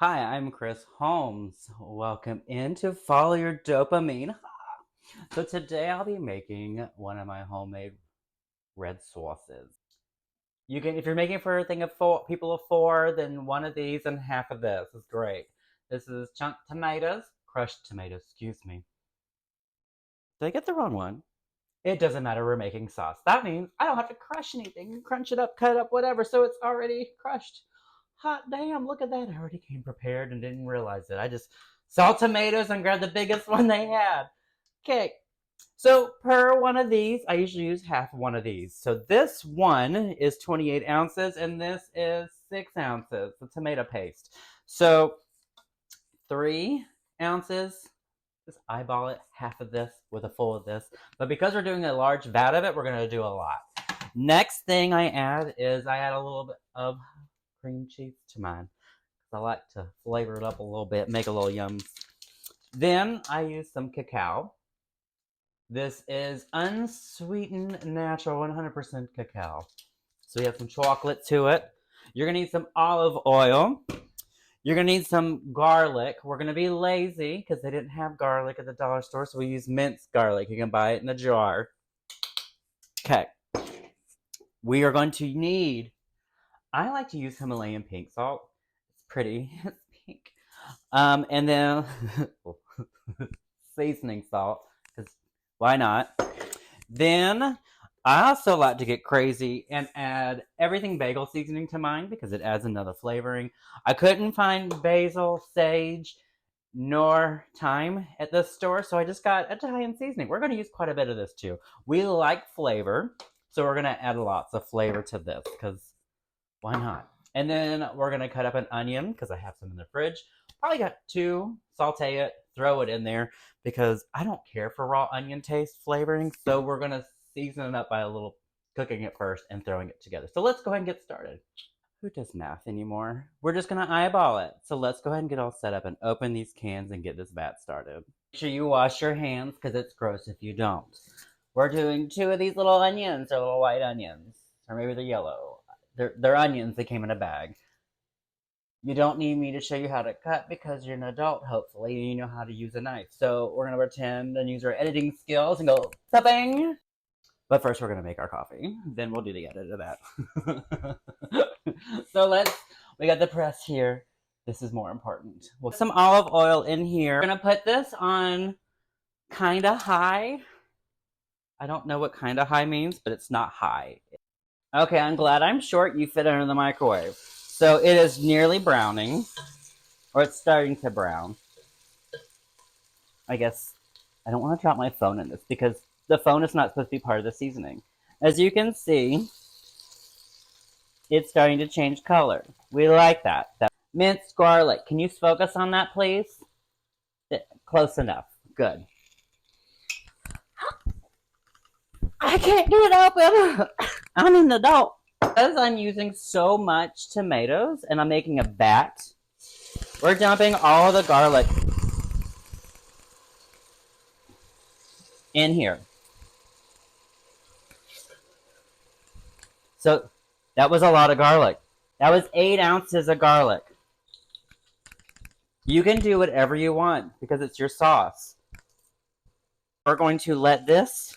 Hi, I'm Chris Holmes. Welcome in to Follow Your Dopamine. So today I'll be making one of my homemade red sauces. You can, if you're making for a thing of four, people of four, then one of these and half of this is great. This is chunk tomatoes, crushed tomatoes, excuse me. Did I get the wrong one? It doesn't matter, we're making sauce. That means I don't have to crush anything, crunch it up, cut it up, whatever, so it's already crushed. Hot damn, look at that. I already came prepared and didn't realize it. I just saw tomatoes and grabbed the biggest one they had. Okay, so per one of these, I usually use half of one of these. So this one is 28 ounces and this is 6 ounces, the tomato paste. So 3 ounces, just eyeball it, half of this with a full of this. But because we're doing a large vat of it, we're gonna do a lot. Next thing I add is I add a little bit of cream cheese to mine. I like to flavor it up a little bit, make a little yums. Then I use some cacao. This is unsweetened, natural, 100% cacao. So you have some chocolate to it. You're gonna need some olive oil. You're gonna need some garlic. We're gonna be lazy because they didn't have garlic at the dollar store, so we use minced garlic. You can buy it in a jar. Okay. We are going to need, I like to use Himalayan pink salt. It's pretty. It's pink. And then seasoning salt, because why not? Then I also like to get crazy and add everything bagel seasoning to mine because it adds another flavoring. I couldn't find basil, sage, nor thyme at this store, so I just got Italian seasoning. We're going to use quite a bit of this too. We like flavor, so we're going to add lots of flavor to this because why not? And then we're going to cut up an onion because I have some in the fridge. Probably got two, saute it, throw it in there because I don't care for raw onion taste flavoring. So we're going to season it up by a little cooking it first and throwing it together. So let's go ahead and get started. Who does math anymore? We're just going to eyeball it. So let's go ahead and get all set up and open these cans and get this vat started. Make sure you wash your hands because it's gross if you don't. We're doing two of these little onions, or little white onions, or maybe they're yellow. They're onions. They came in a bag. You don't need me to show you how to cut because you're an adult, hopefully, and you know how to use a knife. So we're going to pretend and use our editing skills and go, zapping! But first we're going to make our coffee. Then we'll do the edit of that. So we got the press here. This is more important. We'll put some olive oil in here. We're going to put this on kind of high. I don't know what kind of high means, but it's not high. Okay, I'm glad I'm short. You fit under the microwave. So it is nearly browning, or it's starting to brown. I guess I don't want to drop my phone in this because the phone is not supposed to be part of the seasoning. As you can see, it's starting to change color. We like that. Minced garlic. Can you focus on that, please? Close enough. Good. I can't get it open. I'm an adult. Because I'm using so much tomatoes and I'm making a vat, we're dumping all the garlic in here. So that was a lot of garlic. That was 8 ounces of garlic. You can do whatever you want because it's your sauce. We're going to let this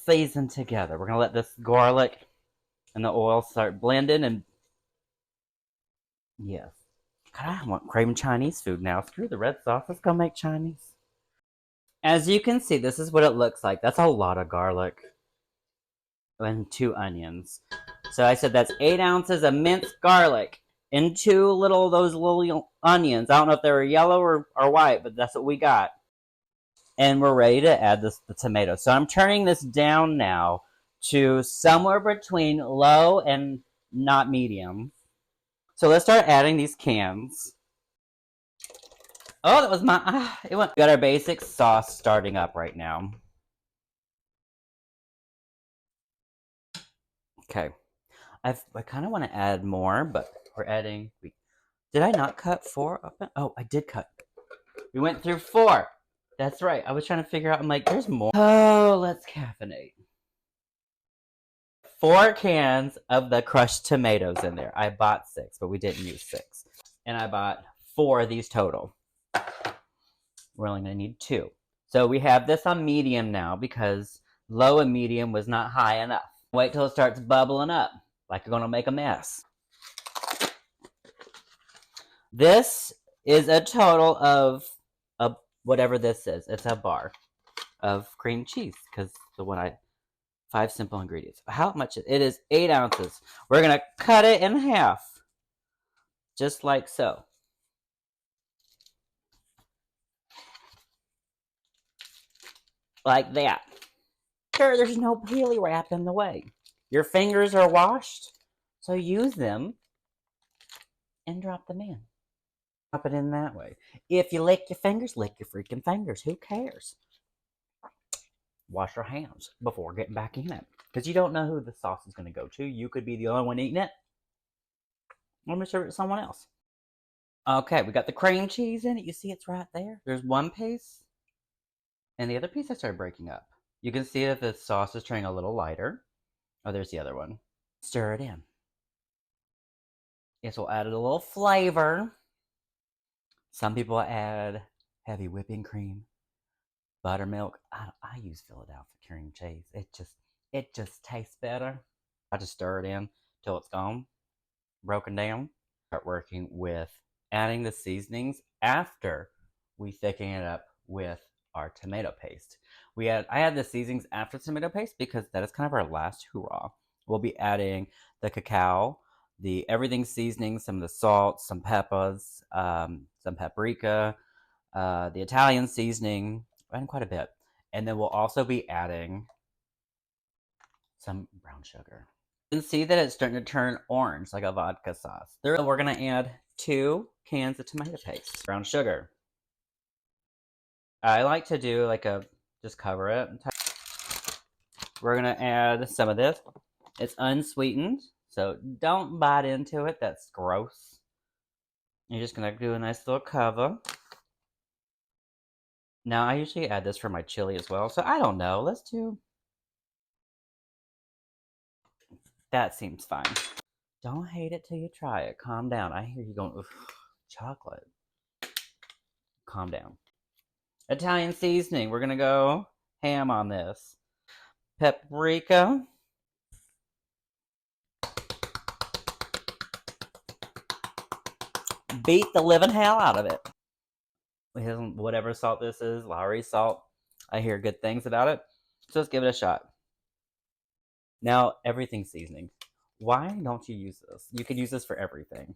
season together. We're going to let this garlic and the oil start blending and yes. God, I want craving Chinese food now. Screw the red sauce. Let's go make Chinese. As you can see, this is what it looks like. That's a lot of garlic and 2 onions. So I said that's 8 ounces of minced garlic and those little onions. I don't know if they were yellow or white, but that's what we got. And we're ready to add the tomato. So I'm turning this down now to somewhere between low and not medium. So let's start adding these cans. Oh, that was we got our basic sauce starting up right now. Okay. I kind of want to add more, but we're adding. Did I not cut 4 open? Oh, I did cut. We went through 4. That's right. I was trying to figure out. I'm like, there's more. Oh, let's caffeinate. 4 cans of the crushed tomatoes in there. I bought 6, but we didn't use 6. and I bought 4 of these total. We're only going to need 2. So we have this on medium now because low and medium was not high enough. Wait till it starts bubbling up, like you're going to make a mess. This is a total of whatever this is. It's a bar of cream cheese because the one 5 simple ingredients. How much? It is 8 ounces. We're going to cut it in half, just like so. Like that. Sure, there's no peely wrap in the way. Your fingers are washed, so use them and drop them in. Drop it in that way. If you lick your fingers, lick your freaking fingers. Who cares? Wash your hands before getting back in it. Because you don't know who the sauce is going to go to. You could be the only one eating it. Let me serve it to someone else. Okay, we got the cream cheese in it. You see it's right there. There's one piece. And the other piece I started breaking up. You can see that the sauce is turning a little lighter. Oh, there's the other one. Stir it in. This will add a little flavor. Some people add heavy whipping cream, buttermilk. I use Philadelphia cream cheese. It just tastes better. I just stir it in till it's gone, broken down. Start working with adding the seasonings after we thicken it up with our tomato paste. I add the seasonings after tomato paste because that is kind of our last hurrah. We'll be adding the cacao, the everything seasoning, some of the salt, some peppers, some paprika, the Italian seasoning, and quite a bit. And then we'll also be adding some brown sugar. You can see that it's starting to turn orange like a vodka sauce. We're going to add 2 cans of tomato paste, brown sugar. I like to do just cover it. We're going to add some of this. It's unsweetened, so don't bite into it. That's gross. You're just going to do a nice little cover. Now, I usually add this for my chili as well, so I don't know. Let's do... That seems fine. Don't hate it till you try it. Calm down. I hear you going, chocolate. Calm down. Italian seasoning. We're going to go ham on this. Paprika. Beat the living hell out of it. Whatever salt this is, Lowry salt. I hear good things about it. So let's give it a shot. Now, everything seasoning. Why don't you use this? You could use this for everything.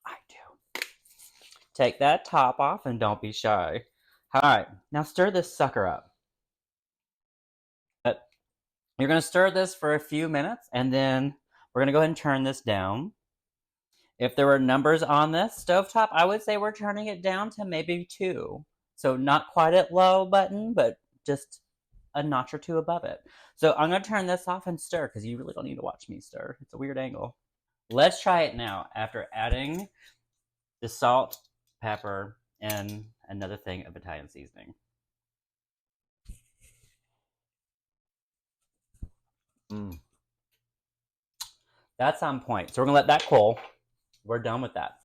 I do. Take that top off and don't be shy. Alright, now stir this sucker up. You're going to stir this for a few minutes, and then we're going to go ahead and turn this down. If there were numbers on this stovetop, I would say we're turning it down to maybe 2. So not quite at low button, but just a notch or 2 above it. So I'm going to turn this off and stir, because you really don't need to watch me stir. It's a weird angle. Let's try it now after adding the salt, pepper, and another thing of Italian seasoning. That's on point. So we're going to let that cool. We're done with that.